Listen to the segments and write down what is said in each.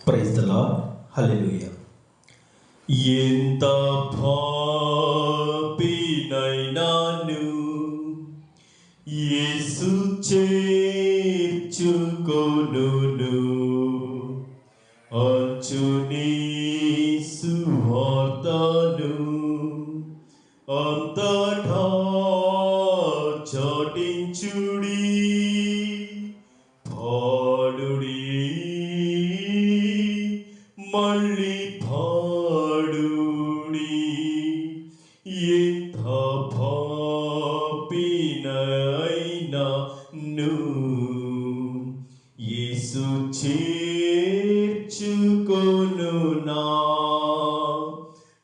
Praise the lord. హల్లెలూయా. ఎంత పాపినైనాను యేసు చేర్చుకొనును, అంచుని సువార్తను అంతటా చాటించుడి, పాడుడి, మళ్ళీ పాడుడి. ఎంత పాపినైనాను యేసు చేర్చుకొనునా,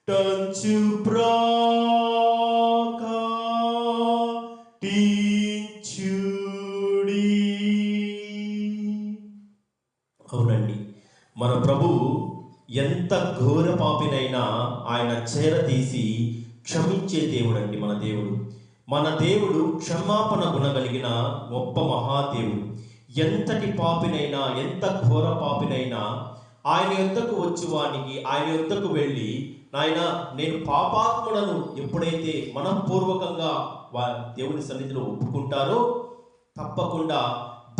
టంచు ప్రాకాటించుడి. అవునండి, మన ప్రభువు ఎంత ఘోర పాపినైనా ఆయన చేరతీసి క్షమించే దేవుడు అండి మన దేవుడు క్షమాపణ గుణగలిగిన గొప్ప మహాదేవుడు. ఎంతటి పాపినైనా, ఎంత ఘోర పాపినైనా ఆయన యొద్దకు వచ్చి ఆయన యొద్దకు వెళ్ళి, నాయన నేను పాపాత్ముడను ఎప్పుడైతే మనఃపూర్వకంగా దేవుని సన్నిధిలో ఒప్పుకుంటారో తప్పకుండా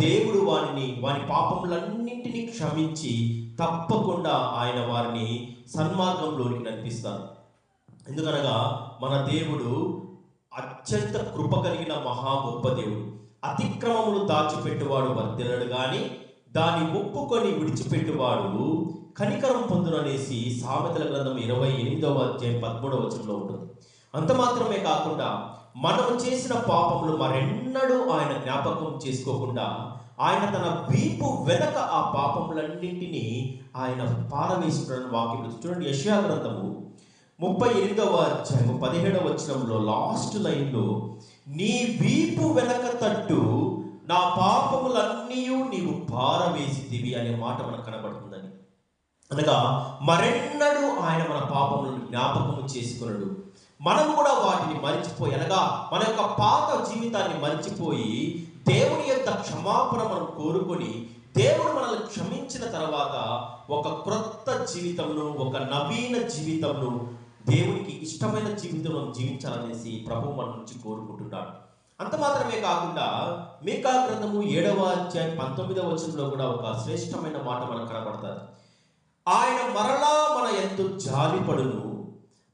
దేవుడు వాని పాపములన్నింటినీ క్షమించి తప్పకుండా ఆయన వారిని సన్మార్గంలోనికి నడిపిస్తారు. ఎందుకనగా మన దేవుడు అత్యంత కృప కలిగిన మహా గొప్ప దేవుడు. అతిక్రమములు దాచిపెట్టువాడు వర్ధిల్లడు గాని దాన్ని ఒప్పుకొని విడిచిపెట్టువాడు కనికరం పొందుననేసి సామెతల గ్రంథం 28వ అధ్యాయం 13వ వచనంలో ఉంటుంది. అంత మాత్రమే కాకుండా మనము చేసిన పాపములు మరెన్నడూ ఆయన జ్ఞాపకం చేసుకోకుండా ఆయన తన వీపు వెనక ఆ పాపములన్నింటినీ ఆయన పారవేసుకున్న వాక్యం చూడండి. యెషయా గ్రంథము 38వ అధ్యాయం 17వ వచనంలో లాస్ట్ లైన్లో, నీ వీపు వెనక తట్టు నా పాపములన్నీ నీవు పారవేసితివి అనే మాట మనకు కనబడుతుందని. అనగా మరెన్నడూ ఆయన మన పాపములను జ్ఞాపకము చేసుకున్నాడు. మనం కూడా వాటిని మరిచిపోయి, అనగా మన యొక్క పాత జీవితాన్ని మరిచిపోయి దేవుని యొక్క క్షమాపణ మనం కోరుకొని దేవుడు మనల్ని క్షమించిన తర్వాత ఒక క్రొత్త జీవితంను, ఒక నవీన జీవితంను, దేవునికి ఇష్టమైన జీవితం జీవించాలనేసి ప్రభువు మన నుంచి కోరుకుంటున్నాడు. అంత మాత్రమే కాకుండా మీకా గ్రంథము 7వ అధ్యాయం 19వ వచనంలో కూడా ఒక శ్రేష్టమైన మాట మనకు కనబడుతుంది. ఆయన మరలా మన యందు జాలిపడును,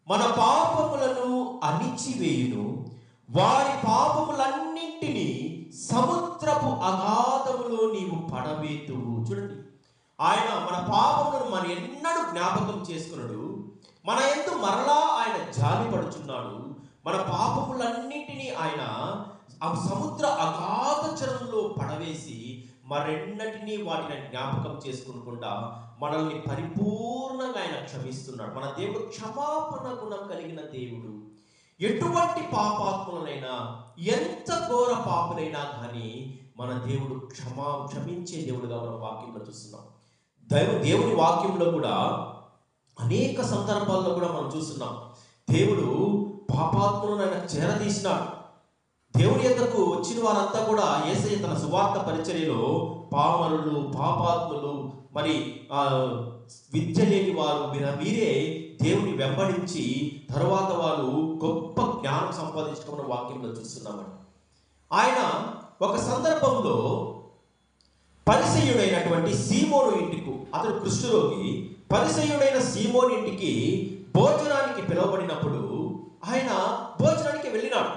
మన పాపములను అణిచివేయును, వారి పాపములన్నింటినీ సముద్రపు అగాధములో నీవు పడవేతువు. చూడండి, ఆయన మన పాపములను మన ఎన్నడూ జ్ఞాపకం చేసుకున్నాడు. మన యందు మరలా ఆయన జాలిపడుచున్నాడు. మన పాపములన్నింటినీ ఆయన ఆ సముద్ర అగాధ జలంలో పడవేసి మరెన్నటినీ వాటిని జ్ఞాపకం చేసుకునకుండా మనల్ని పరిపూర్ణంగా ఆయన క్షమిస్తున్నాడు. మన దేవుడు క్షమాపణ గుణం కలిగిన దేవుడు. ఎటువంటి పాపాత్ములనైనా, ఎంత ఘోర పాపులైనా కానీ మన దేవుడు క్షమించే దేవుడుగా మనం వాక్యంలో చూస్తున్నాం. దేవుని వాక్యంలో కూడా అనేక సందర్భాల్లో కూడా మనం చూస్తున్నాం. దేవుడు పాపాత్ములను ఆయన చేరదీసినాడు. దేవుని యొద్దకు వచ్చిన వారంతా కూడా యేసయ్య తన సువార్త పరిచర్యలో పామరులు, పాపాత్ములు, మరి విద్య లేని వారు వీరే దేవుని వెంబడించి తరువాత వారు గొప్ప జ్ఞానం సంపాదించుకున్న వాక్యంలో చూస్తున్నామని. ఆయన ఒక సందర్భంలో పరిసయ్యుడైనటువంటి సీమోను ఇంటికి, అతడు కుష్ఠరోగి, పరిసయ్యుడైన సీమోను ఇంటికి భోజనానికి పిలువబడినప్పుడు ఆయన భోజనానికి వెళ్ళినాడు.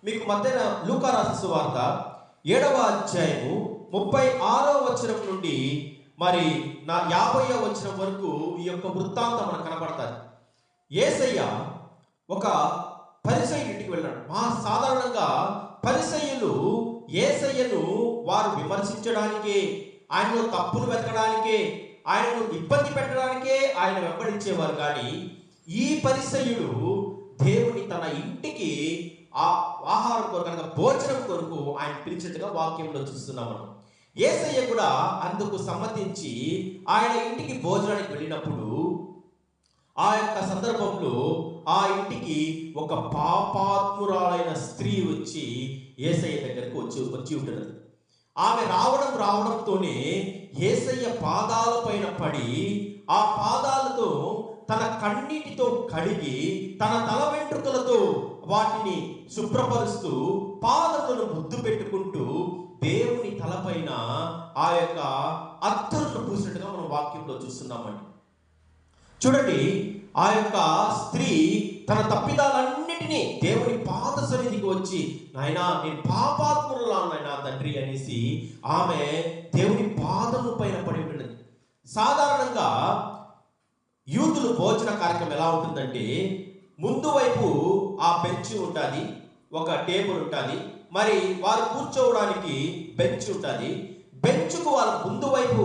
మీకు మధ్య లూకా రాసిన సువార్త 7వ అధ్యాయము 36వ వచనం నుండి మరి 50వ వచనం వరకు ఈ యొక్క వృత్తాంతం మనకు కనబడతాయి. యేసయ్య ఒక పరిసయ్యుని ఇంటికి వెళ్ళాడు. సాధారణంగా పరిసయ్యులు యేసయ్యను వారు విమర్శించడానికే, ఆయనలో తప్పులు వెతకడానికే, ఆయనను ఇబ్బంది పెట్టడానికే ఆయన వెంబడించేవారు. కానీ ఈ పరిసయ్యుడు దేవుని తన ఇంటికి ఆ ఆహారం కొరకు, భోజనం కొరకు ఆయన పిలిచేట్టుగా వాక్యంలో చూస్తున్నాం మనం. యేసయ్య కూడా అందుకు సమ్మతించి ఆయన ఇంటికి భోజనానికి వెళ్ళినప్పుడు ఆ యొక్క సందర్భంలో ఆ ఇంటికి ఒక పాపాత్మురాలైన స్త్రీ వచ్చి యేసయ్య దగ్గరకు వచ్చి ఉంటున్నది. ఆమె రావడంతోనే యేసయ్య పాదాల పైన పడి ఆ పాదాలతో తన కన్నీటితో కడిగి తన తల వెంట్రుకలతో వాటిని శుభ్రపరుస్తూ పాదములను ముద్దు పెట్టుకుంటూ దేవుని తలపైన ఆ యొక్క అత్తరును పూసినట్టుగా మనం వాక్యంలో చూస్తున్నామండి. చూడండి, ఆ యొక్క స్త్రీ తన తప్పిదాలన్నిటినీ దేవుని పాద సన్నిధికి వచ్చి, నాయనా నేను పాపాత్మురాలు నాయనా తండ్రి అనేసి ఆమె దేవుని పాదము పైన పడి ఉన్నది. సాధారణంగా యూదులు భోజన కార్యక్రమం ఎలా ఉంటుందంటే, ముందు వైపు ఆ బెంచ్ ఉంటుంది, ఒక టేబుల్ ఉంటుంది, మరి వారు కూర్చోవడానికి బెంచ్ ఉంటుంది. బెంచ్కు వాళ్ళ ముందు వైపు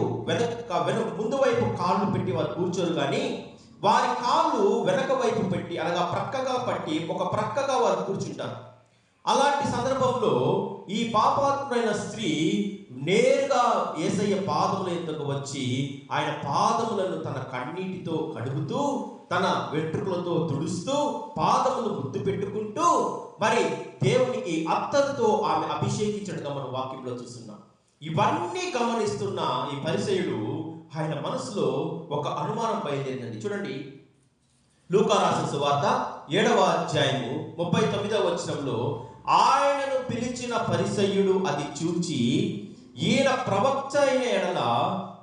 ముందు వైపు కాళ్ళు పెట్టి వారు కూర్చోరు, కానీ వారి కాళ్ళు వెనక వైపు పెట్టి అనగా ప్రక్కగా పట్టి ఒక ప్రక్కగా వారు కూర్చుంటారు. అలాంటి సందర్భంలో ఈ పాపాత్ముడైన స్త్రీ నేరుగా యేసయ్య పాదముల ఎద్దకు వచ్చి ఆయన పాదములను తన కన్నీటితో కడుగుతూ తన వెంట్రుకలతో తుడుస్తూ పాదములు ముద్దు పెట్టుకుంటూ మరి దేవునికి అత్తరుతో ఆమె అభిషేకించడంగా మనం వాక్యంలో చూస్తున్నాం. ఇవన్నీ గమనిస్తున్న ఈ పరిసయ్యుడు ఆయన మనసులో ఒక అనుమానం బయలుదేరిందండి. చూడండి, లూకా రాసిన సువార్త 7వ అధ్యాయము 39వ వచనంలో, ఆయనను పిలిచిన పరిసయ్యుడు అది చూచి, ఈయన ప్రవక్త అయిన ఎడల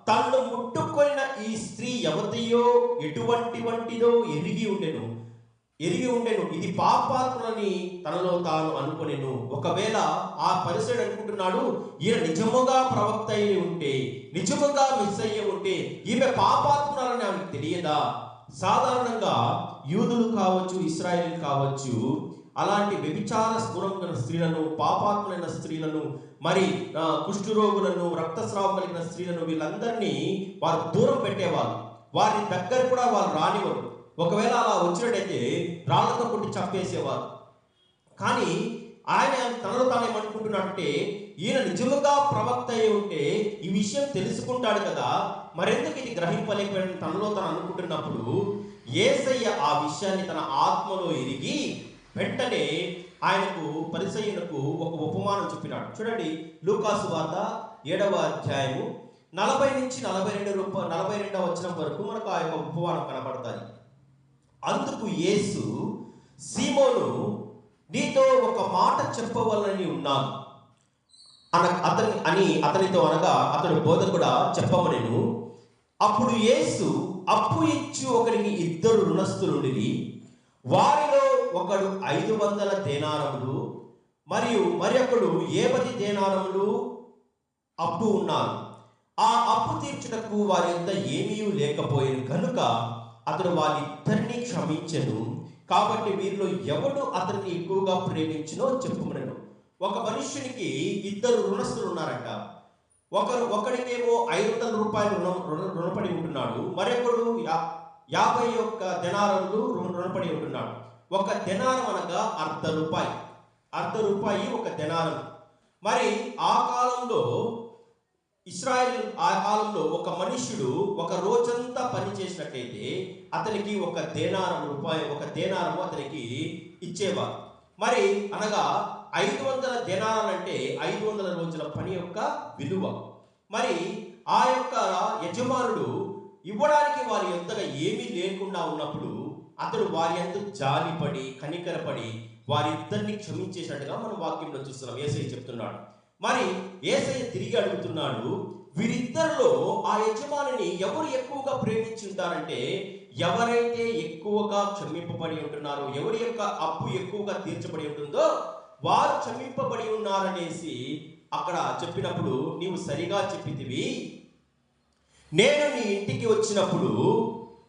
తన్ను ముట్టుకొనిన ఈ స్త్రీ ఎవరియో ఎటువంటిదో ఎరిగి ఉండెను, ఇది పాపాత్ములని తనలో తాను అనుకొనెను. ఒకవేళ ఆ పరిసయ్యుడు అనుకుంటున్నాడు, ఈయన నిజముగా ప్రవక్త అయి ఉంటే, నిజముగా మెస్సయ్య ఉంటే ఈమె పాపాత్మురాలని ఆమెకు తెలియదా? సాధారణంగా యూదులు కావచ్చు, ఇశ్రాయేలీలు కావచ్చు, అలాంటి వ్యభిచార గుణం గల స్త్రీలను, పాపాత్ములైన స్త్రీలను, మరి కుష్ఠరోగులను, రక్తస్రావం కలిగిన స్త్రీలను, వీళ్ళందరినీ వారు దూరం పెట్టేవారు. వారి దగ్గర కూడా వారు రానివారు. ఒకవేళ అలా వచ్చినట్టయితే రాళ్లతో కొట్టి చంపేసేవారు. కానీ ఆయన తనలో తాను ఏమనుకుంటున్నాడంటే, ఈయన నిజముగా ప్రవక్త అయి ఉంటే ఈ విషయం తెలుసుకుంటాడు కదా, మరెందుకు ఇది గ్రహింపలేకపోయాడని తనలో తాను అనుకుంటున్నప్పుడు యేసయ్య ఆ విషయాన్ని తన ఆత్మలో ఎరిగి వెంటనే ఆయనకు పరిసయ్యునకు ఒక ఉపమానం చెప్పినాడు. చూడండి, లూకా సువార్త 7వ అధ్యాయము 40 నుంచి 42వ వచనం వరకు మనకు ఆ యొక్క ఉపమానం కనబడుతుంది. అందుకు యేసు, సీమోను, నీతో ఒక మాట చెప్పవలనని ఉన్నాను అతనితో అనగా అతడు బోధకుడా చెప్పమనెను. అప్పుడు యేసు, అప్పు ఇచ్చి ఒకరికి 2 రుణస్థులుండిరి. వారిలో ఒకడు 500 దేనారములు మరియు మరొకడు 50 దేనారములు అప్పు ఉన్నారు. ఆ అప్పు తీర్చుటకు వారి యొద్ద ఏమీ లేకపోయేను కనుక అతడు వారిద్దరిని క్షమించెను. కాబట్టి వీరిలో ఎవడు అతన్ని ఎక్కువగా ప్రేమించినో చెప్పుమనెను. ఒక మనుష్యునికి 2 రుణస్థులు ఉన్నారంట. ఒకడికేమో 500 రూపాయలు రుణపడి ఉంటున్నాడు, మరొకడు 51 దెనారములు రుణపడి ఉంటున్నాడు. ఒక దెనారం అనగా అర్ధ రూపాయి ఒక దెనారం. మరి ఆ కాలంలో ఇశ్రాయేల్ ఆ కాలంలో ఒక మనుష్యుడు ఒక రోజంతా పని చేసినట్టయితే అతనికి ఒక దేనారము అతనికి ఇచ్చేవారు. మరి అనగా 500 దేనారాలంటే 500 రోజుల పని యొక్క విలువ. మరి ఆ యొక్క యజమానుడు ఇవ్వడానికి వారి యొద్దగా ఏమీ లేకుండా ఉన్నప్పుడు అతడు వారి యందు జాలిపడి కనికరపడి వారిద్దరిని క్షమించేసినట్టుగా మనం వాక్యంలో చూస్తున్నాం. యేసయ్య చెప్తున్నాడు. మరి యేసయ్య తిరిగి అడుగుతున్నాడు, వీరిద్దరిలో ఆ యజమానిని ఎవరు ఎక్కువగా ప్రేమించి ఉంటారంటే, ఎవరైతే ఎక్కువగా క్షమింపబడి ఉంటున్నారో, ఎవరి యొక్క అప్పు ఎక్కువగా తీర్చబడి ఉంటుందో వారు క్షమింపబడి ఉన్నారనేసి అక్కడ చెప్పినప్పుడు, నీవు సరిగా చెప్పితివి. నేను నీ ఇంటికి వచ్చినప్పుడు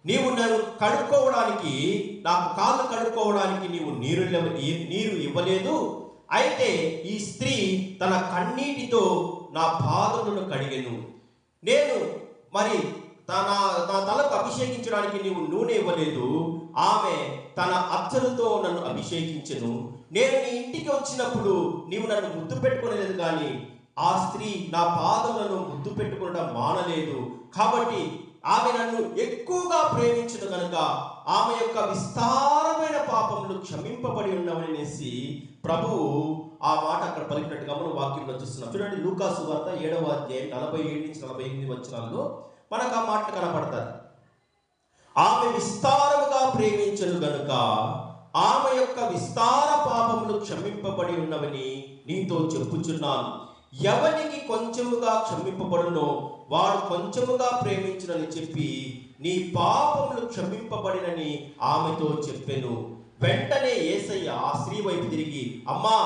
నీవు నన్ను కడుక్కోవడానికి, నాకు కాళ్ళు కడుక్కోవడానికి నీవు నీరు ఇవ్వలేదు. అయితే ఈ స్త్రీ తన కన్నీటితో నా పాదములను కడిగెను. నేను మరి నా తలకు అభిషేకించడానికి నీవు నూనె ఇవ్వలేదు. ఆమె తన అత్తరుతో నన్ను అభిషేకించెను. నేను నీ ఇంటికి వచ్చినప్పుడు నీవు నన్ను ముద్దు పెట్టుకోలేదు, కానీ ఆ స్త్రీ నా పాదములను ముద్దు పెట్టుకోవడం మానలేదు. కాబట్టి ఆమె నన్ను ఎక్కువగా ప్రేమించదు కనుక ఆమె యొక్క విస్తారమైన పాపములు క్షమింపబడి ఉన్నవనేసి ప్రభువు ఆ మాట అక్కడ పలికినట్టుగా మనం వాక్యంలో చూస్తున్నాం. చూడండి, లూకా సువార్త 7వ అధ్యాయం 47-48 వచనాల్లో మనకు ఆ మాట కనపడతారు. ఆమె విస్తారముగా ప్రేమించను గనుక ఆమె యొక్క విస్తార పాపములు క్షమింపబడి ఉన్నవని నీతో చెప్పుచున్నాను. ఎవనికి కొంచెముగా క్షమింపబడునో వాడు కొంచెముగా ప్రేమించునని చెప్పి నీ పాపములు క్షమింపబడినని ఆమెతో చెప్పెను. వెంటనే యేసయ్య ఆ స్త్రీ వైపు తిరిగి, అమ్మా,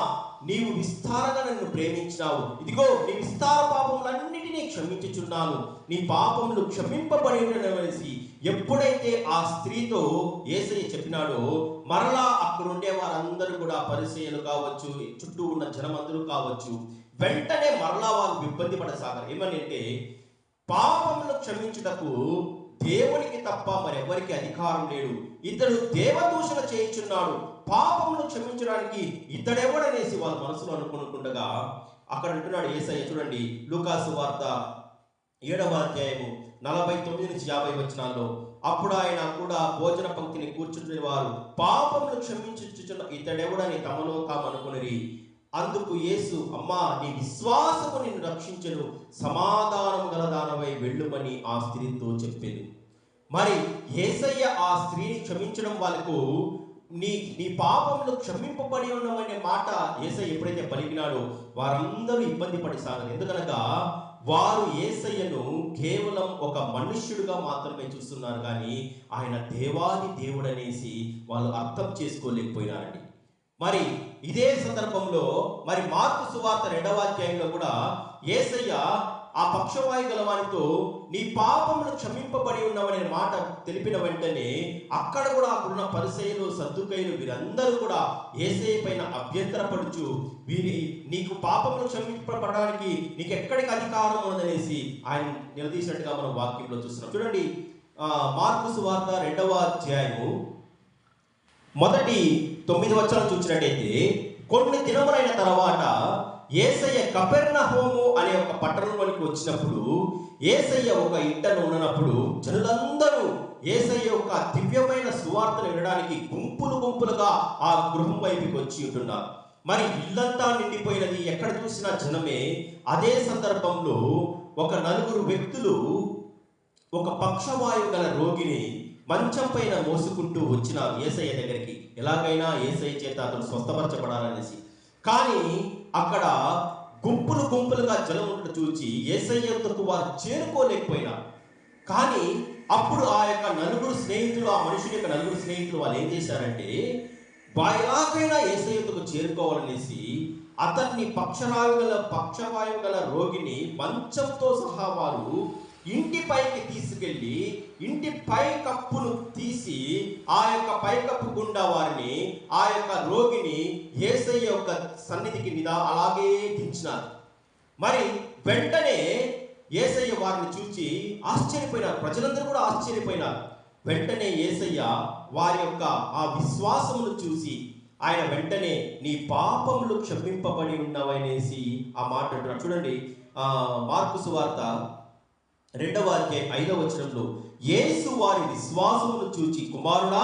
నీవు విస్తారంగా నన్ను ప్రేమించినావు, ఇదిగో నీ విస్తార పాపములన్నిటినీ క్షమించుచున్నాను, నీ పాపములు క్షమింపబడి ఉండననేసి ఎప్పుడైతే ఆ స్త్రీతో యేసయ్య చెప్పినాడో, మరలా అక్కడ ఉండే వారందరూ కూడా పరిసయ్యులు కావచ్చు, చుట్టూ ఉన్న జనమందరూ కావచ్చు, వెంటనే మరలా వారు ఇబ్బంది పడసాగారు. ఏమని అంటే, పాపములు క్షమించుటకు దేవునికి తప్ప మరెవరికి అధికారం లేడు, ఇతడు దేవదూషణ చేయించున్నాడు, పాపమును క్షమించడానికి ఇతడెవడనేసి వాళ్ళ మనసులో అనుకుంటుండగా అక్కడ అంటున్నాడు యేసయ్య. చూడండి, లూకా సువార్త 7వ అధ్యాయము 49-50 వచనాల్లో, అప్పుడు ఆయన కూడా భోజన పంక్తిని కూర్చుంటున్న వారు పాపమును క్షమించుచున్న ఇతడెవడని తమలో తాము అనుకునిరి. అందుకు యేసు, అమ్మా, నీ విశ్వాసము నిన్ను రక్షించెను, సమాధానం గల దానవై వెళ్ళుమని ఆ స్త్రీతో చెప్పాను. మరి యేసయ్య ఆ స్త్రీని క్షమించడం వాళ్ళకు, నీ పాపములు క్షమింపబడి ఉన్నవనే మాట యేసయ్య ఎప్పుడైతే పలికినాడో వారందరూ ఇబ్బంది పడిసాగారు. ఎందుకనగా వారు యేసయ్యను కేవలం ఒక మనుష్యుడిగా మాత్రమే చూస్తున్నారు, కానీ ఆయన దేవాది దేవుడు అనేసి వాళ్ళు అర్థం చేసుకోలేకపోయినారండి. మరి ఇదే సందర్భంలో మరి మార్కు సువార్త 2వ అధ్యాయంలో కూడా యేసయ్య ఆ పక్షవాయు గలవానితో నీ పాపములు క్షమింపబడి ఉన్నవనే మాట తెలిపిన వెంటనే అక్కడ కూడా అక్కడున్న పరిసయ్యులు, సద్దుకయ్యులు వీరందరూ కూడా యేసయ్య పైన అభ్యంతరపడుచు, నీకు పాపములు క్షమింపబడడానికి నీకు ఎక్కడికి అధికారం ఉన్నదనేసి ఆయన నిలదీసినట్టుగా మనం వాక్యంలో చూస్తున్నాం. చూడండి, మార్కు సువార్త 2వ అధ్యాయము మొదటి 9 వచనాలు చూసినట్టయితే, కొన్ని దినములైన తర్వాత యేసయ్య కపెర్నహూము అనే ఒక పట్టణంలోనికి వచ్చినప్పుడు, యేసయ్య ఒక ఇంటను ఉన్నప్పుడు జనులందరూ యేసయ్య యొక్క దివ్యమైన సువార్తను వినడానికి గుంపులుగా ఆ గృహం వైపుకి వచ్చి ఉంటున్నారు. మరి ఇల్లంతా నిండిపోయినది, ఎక్కడ చూసినా జనమే. అదే సందర్భంలో ఒక 4 వ్యక్తులు ఒక పక్షవాయువు గల రోగిని మంచం పైన మోసుకుంటూ వచ్చినారు యేసయ్య దగ్గరికి, ఎలాగైనా యేసయ్య చేత అతను స్వస్థపరచబడాలనేసి. కానీ అక్కడ గుంపులుగా జనం ఉన్నట్టు చూచి యేసయ్య వద్దకు వారు చేరుకోలేకపోయినారు. కానీ అప్పుడు ఆ యొక్క 4 స్నేహితులు, ఆ మనుషుని యొక్క 4 స్నేహితులు వాళ్ళు ఏం చేశారంటే, ఎలాగైనా యేసయ్య వద్దకు చేరుకోవాలనేసి అతన్ని పక్షవాయువు గల రోగిని మంచంతో సహా వారు ఇంటి పైకి తీసుకెళ్ళి ఇంటి పై కప్పును తీసి ఆ యొక్క పైకప్పు గుండా వారిని, ఆ యొక్క రోగిని యేసయ్య యొక్క సన్నిధికి అలాగే దించినారు. మరి వెంటనే యేసయ్య వారిని చూచి ఆశ్చర్యపోయినారు, ప్రజలందరూ కూడా ఆశ్చర్యపోయినారు. వెంటనే యేసయ్య వారి యొక్క ఆ విశ్వాసమును చూసి ఆయన వెంటనే నీ పాపములు క్షమింపబడి ఉన్నవనేసి ఆ మాట అంటున్నాడు. చూడండి, మార్కు సువార్త 2వ అధ్యాయం 5వ వచనంలో, యేసు వారి విశ్వాసమును చూచి, కుమారుడా,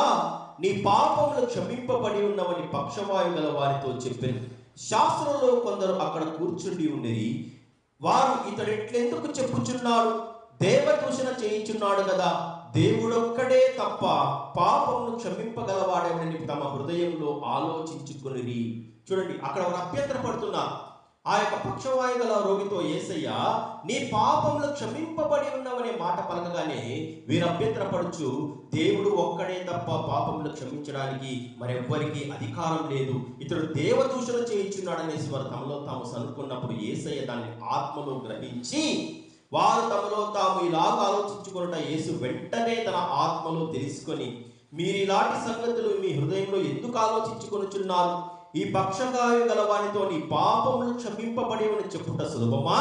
నీ పాపములు క్షమింపబడి ఉన్నవని పక్షవాయు గల వారితో చెప్పాను. శాస్త్రంలో కొందరు అక్కడ కూర్చుండి ఉండేది. వారు ఇతడెట్లెందుకు చెప్పుచున్నాడు, దేవదూషణ చేయించున్నాడు కదా, దేవుడొక్కడే తప్ప పాపమును క్షమింపగలవాడేమని తమ హృదయంలో ఆలోచించుకుని. చూడండి, అక్కడ వారు అభ్యంతర పడుతున్నారు. ఆ యొక్క పక్షవాయు గల రోగితో యేసయ్య నీ పాపములు క్షమింపబడి ఉన్నవనే మాట పలకగానే వీరు అభ్యంతరపడుచు, దేవుడు ఒక్కడే తప్ప పాపములు క్షమించడానికి మరెవ్వరికి అధికారం లేదు, ఇతడు దేవదూషణ చేయించున్నాడనేసి వారు తమలో తాము సనుకున్నప్పుడు యేసయ్య దాన్ని ఆత్మలో గ్రహించి వారు తమలో తాము ఇలాగ ఆలోచించుకున్నట యేసు వెంటనే తన ఆత్మలో తెలుసుకొని, మీరు ఇలాంటి సంగతులు మీ హృదయంలో ఎందుకు ఆలోచించుకొనుచున్నారు, ఈ పక్షవాయు గలవానితో నీ పాపములు క్షమింపబడేవని చెప్పుట సులభమా,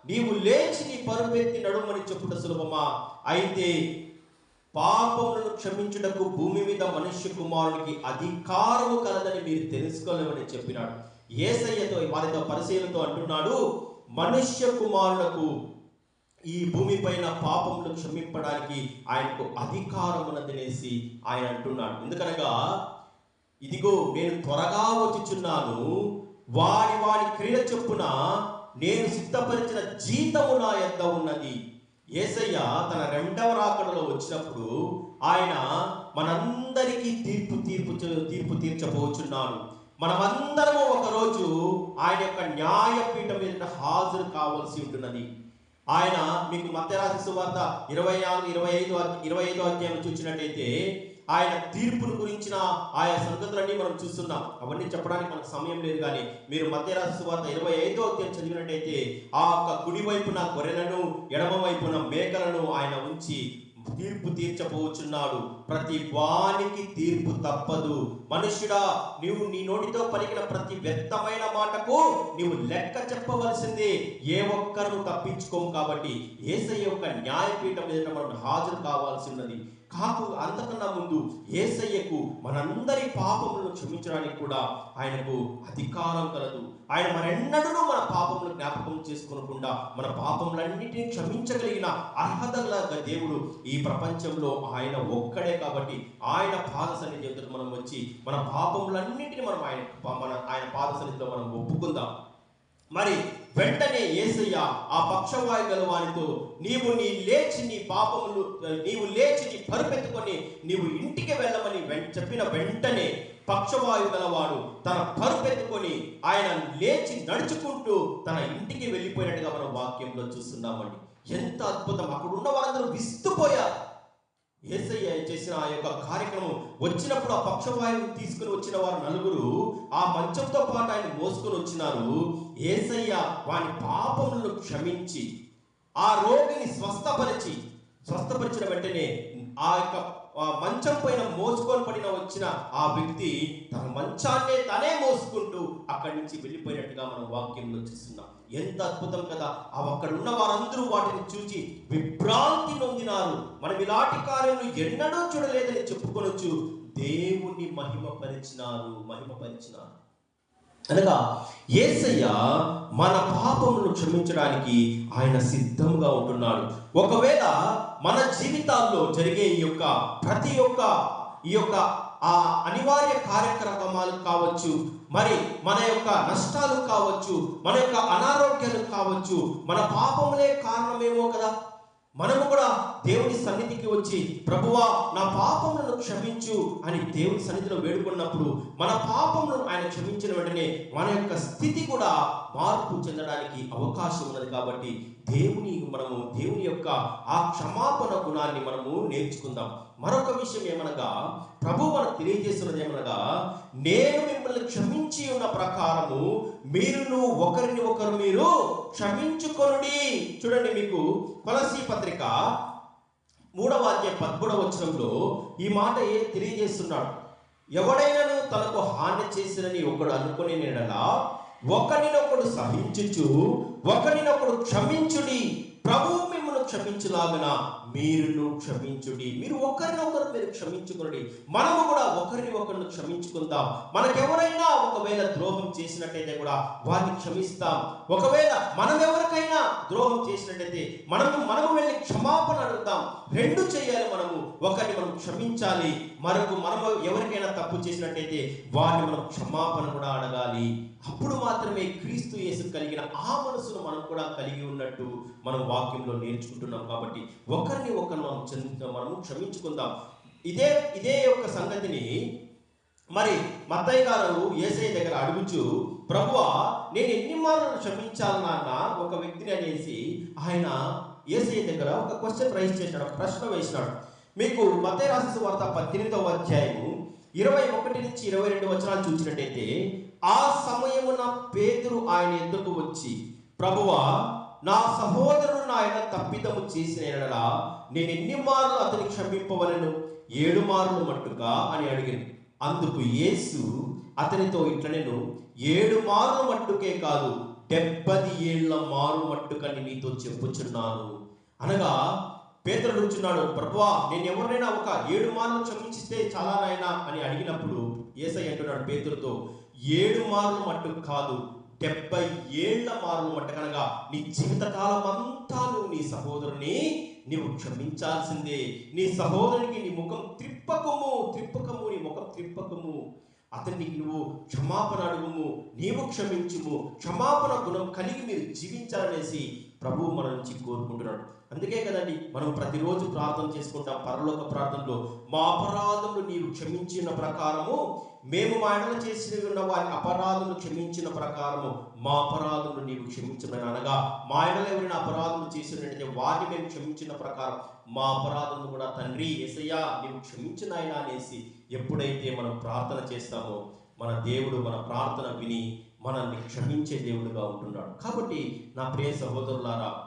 నీవు లేచి నీ పరుపెత్తి నడుమని చెప్పుట సులభమా, అయితే పాపములను క్షమించుటకు భూమి మీద మనుష్య కుమారునికి అధికారము కలదని మీరు తెలుసుకోలేమని చెప్పినాడు. యేసయ్యతో వారితో పరిశీలనతో అంటున్నాడు, మనుష్య కుమారులకు ఈ భూమి పైన పాపములు క్షమింపడానికి ఆయనకు అధికారం ఉన్నదనేసి ఆయన అంటున్నాడు. ఎందుకనగా, ఇదిగో నేను త్వరగా వచ్చుచున్నాను, వాడి వాడి క్రియల చొప్పున నేను సిద్ధపరిచిన జీతము నా యొద్ద ఉన్నది. యేసయ్య తన రెండవ రాకడలో వచ్చినప్పుడు ఆయన మనందరికీ తీర్పు తీర్చబోచున్నాడు. మనమందరము ఒకరోజు ఆయన యొక్క న్యాయపీఠం మీద హాజరు కావాల్సి ఉంటున్నది. ఆయన మీకు మత్తయి రాసిన సువార్త 24, 25 అధ్యాయం చూసినట్టయితే ఆయన తీర్పును గురించిన ఆయా సంగతులన్నీ మనం చూస్తున్నాం. అవన్నీ చెప్పడానికి మనకు సమయం లేదు, కానీ మీరు మత్తయి రాసిన సువార్త 25 అధ్యాయం చదివినట్టయితే ఆ యొక్క కుడి వైపున గొర్రెలను ఎడమ వైపున మేకలను ఆయన ఉంచి తీర్పు తీర్చబోచున్నాడు. ప్రతి వానికి తీర్పు తప్పదు. మనుష్యుడా, నీవు నీ నోటితో పలికిన ప్రతి వ్యర్థమైన మాటకు నీవు లెక్క చెప్పవలసిందే. ఏ ఒక్కరు తప్పించుకోము. కాబట్టి యేసయ్య యొక్క న్యాయపీఠం మీద మనం హాజరు కావాల్సి ఉన్నది. అంతకన్నా ముందు యేసయ్యకు మనందరి పాపములను క్షమించడానికి కూడా ఆయనకు అధికారం కలదు. ఆయన మరెన్నడూ మన పాపములను జ్ఞాపకం చేసుకోకుండా మన పాపములన్నిటినీ క్షమించగలిగిన అర్హత గల దేవుడు ఈ ప్రపంచంలో ఆయన ఒక్కడే. కాబట్టి ఆయన పాద సన్నిధిలో మనం వచ్చి మన పాపములన్నిటిని మనం ఆయన పాద సన్నిధిలో మనం ఒప్పుకుందాం. మరి వెంటనే యేసయ్య ఆ పక్షవాయు గలవానితో నీవు లేచి నీ పరుపెత్తుకొని నీవు ఇంటికి వెళ్ళమని చెప్పిన వెంటనే పక్షవాయు గలవాడు తన పరుపెత్తుకొని ఆయన లేచి నడుచుకుంటూ తన ఇంటికి వెళ్ళిపోయినట్టుగా మనం వాక్యంలో చూస్తున్నామండి. ఎంత అద్భుతం! అక్కడ ఉన్న వారందరూ విస్తుపోయారు. యేసయ్య చేసిన ఆ యొక్క కార్యక్రమం వచ్చినప్పుడు ఆ పక్షవాయువుని తీసుకుని వచ్చిన వారు నలుగురు ఆ మంచంతో పాటు ఆయన మోసుకొని వచ్చినారు. యేసయ్య వాని పాపములను క్షమించి ఆ రోగిని స్వస్థపరిచిన వెంటనే ఆ యొక్క మంచం పైన మోసుకొని వచ్చిన ఆ వ్యక్తి తన మంచాన్నే తనే మోసుకుంటూ అక్కడి నుంచి వెళ్ళిపోయినట్టుగా మనం వాక్యంలో చూస్తున్నాం. ఎంత అద్భుతం కదా! అక్కడ ఉన్న వారందరూ వాటిని చూచి విభ్రాంతి నొందినారు. మనం ఇలాంటి కార్యములు ఎన్నడూ చూడలేదని చెప్పుకొనొచ్చు. దేవుణ్ణి మహిమపరిచినారు. అనగా యేసయ్య మన పాపములను క్షమించడానికి ఆయన సిద్ధంగా ఉంటున్నాడు. ఒకవేళ మన జీవితాల్లో జరిగే ప్రతి ఒక్క ఆ అనివార్య కార్యక్రమాలు కావచ్చు, మరి మన యొక్క నష్టాలు కావచ్చు, మన యొక్క అనారోగ్యాలు కావచ్చు, మన పాపములే కారణమేమో కదా. మనము కూడా దేవుని సన్నిధికి వచ్చి ప్రభువా నా పాపములను క్షమించు అని దేవుని సన్నిధిలో వేడుకున్నప్పుడు మన పాపములను ఆయన క్షమించిన వెంటనే మన యొక్క స్థితి కూడా మార్పు చెందడానికి అవకాశం ఉన్నది. కాబట్టి దేవుని యొక్క ఆ క్షమాపణ గుణాన్ని మనము నేర్చుకుందాం. మరొక విషయం ఏమనగా ప్రభు మనకు తెలియజేస్తున్నది ఏమనగా, నేను మిమ్మల్ని క్షమించి ఉన్న ప్రకారము మీరును ఒకరిని ఒకరు మీరు క్షమించుకొనుడి. చూడండి, మీకు కొలస్సీ పత్రిక 3వ అధ్యాయం 13వ వచనంలో ఈ మాట తెలియజేస్తున్నాడు. ఎవడైనాను తనకు హాని చేసినని ఒకడు అనుకునే నెడలా ఒకరినొకడు సహించుచు ఒకరినొకడు క్షమించుడి. ప్రభువు మిమ్మల్ని క్షమించులాగున మీరును క్షమించుడి. మీరు ఒకరినొకరు మీరు క్షమించుకునండి. మనము కూడా ఒకరిని ఒకరిని క్షమించుకుందాం. మనకెవరైనా ఒకవేళ ద్రోహం చేసినట్టయితే కూడా వారిని క్షమిస్తాం. ఒకవేళ మనం ఎవరికైనా ద్రోహం చేసినట్టయితే మనము వెళ్ళి క్షమాపణ అడుగుతాం. రెండు చేయాలి. ఒకరిని మనం క్షమించాలి. మనము ఎవరికైనా తప్పు చేసినట్టయితే వారిని మనం క్షమాపణ కూడా అడగాలి. అప్పుడు మాత్రమే క్రీస్తు యేసు కలిగిన ఆ మనసును మనం కూడా కలిగి ఉన్నట్టు మనం వాక్యంలో నేర్చుకుంటున్నాం. కాబట్టి ఒకరిని ఒకరు మనము క్షమించుకుందాం. ఇదే యొక్క సంగతిని మరి మత్తయి గారు యేసయ్య దగ్గర అడుగుచు, ప్రభువా నేను ఎన్ని మార్లు క్షమించాలి నాన్న ఒక వ్యక్తిని అనేసి ఆయన యేసయ్య దగ్గర ఒక క్వశ్చన్ రైజ్ చేసినాడు, ఒక ప్రశ్న వేసినాడు. మీకు మత్తయి రాసిన సువార్త 18వ అధ్యాయము 21 నుంచి 22 వచనాలు చూసినట్టయితే, ఆ సమయమున పేతురు ఆయన ఎద్దుకు వచ్చి, ప్రభువా నా సహోదరుడు ఆయన తప్పిదము చేసిన ఎడల నేను ఎన్ని మార్లు అతని క్షమింపవలను? 7 మార్లు మట్టుగా అని అడిగాను. అందుకు యేసు అతనితో ఇట్లనెను, 7 మార్లు మట్టుకే కాదు 70 ఏళ్ల మారు మట్టుకని నీతో చెప్పుచున్నాను. అనగా పేతురు అడుగుచున్నాడు, ప్రభువా నేను ఎవరినైనా ఒక 7 మార్లు క్షమించిస్తే చాలా నాయనా అని అడిగినప్పుడు యేసయ్య అంటున్నాడు పేతురుతో, 7 మార్లు మట్టుకు కాదు 70 ఏళ్ల మార్లు మట్టుకనగా నీ జీవితకాలం అంతా నువ్వు నీ సహోదరుని నీవు క్షమించాల్సిందే. నీ సహోదరునికి నీ ముఖం త్రిప్పకము, నీ ముఖం త్రిప్పకము. అతనికి నువ్వు క్షమాపణ అడుగుము, నీవు క్షమించుము, క్షమాపణ గుణం కలిగి మీరు జీవించాలనేసి ప్రభువు మన నుంచి కోరుకుంటున్నాడు. అందుకే కదండి మనం ప్రతిరోజు ప్రార్థన చేసుకుంటాం. పరలోక ప్రార్థనలో మా అపరాధములు నీవు క్షమించిన ప్రకారము మేము మా ఎడల చేసి ఉన్న వారి అపరాధములు క్షమించిన ప్రకారము మా అపరాధములు నీవు క్షమించమని, అనగా మా ఎడల ఎవరైనా అపరాధములు చేసినట్లయితే వారిని మేము క్షమించిన ప్రకారం మా అపరాధములు కూడా తండ్రి యేసయ్యా నీవు క్షమించిన ఆయన అనేసి ఎప్పుడైతే మనం ప్రార్థన చేస్తామో మన దేవుడు మన ప్రార్థన విని మనల్ని క్షమించే దేవుడుగా ఉంటున్నాడు. కాబట్టి నా ప్రియ సహోదరులారా,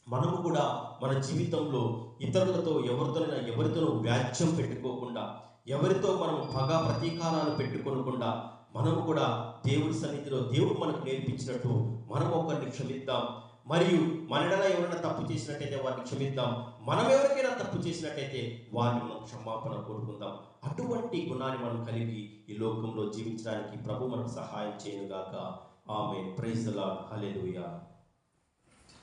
మనము కూడా మన జీవితంలో ఇతరులతో ఎవరితోనూ వ్యాజ్యం పెట్టుకోకుండా, ఎవరితో మనం పగ ప్రతీకారాలు పెట్టుకోకుండా మనము కూడా దేవుడి సన్నిధిలో దేవుడు మనకు నేర్పించినట్టు మనం ఒకరిని క్షమిద్దాం. మరియు మనడలా ఎవరైనా తప్పు చేసినట్టయితే వారిని క్షమిద్దాం. మనం ఎవరికైనా తప్పు చేసినట్టయితే వారిని మనం క్షమాపణ కోరుకుందాం. అటువంటి గుణాన్ని మనం కలిగి ఈ లోకంలో జీవించడానికి ప్రభు మనకు సహాయం చేయనుగాక. ఆమేన్. Praise the Lord. హల్లెలూయా.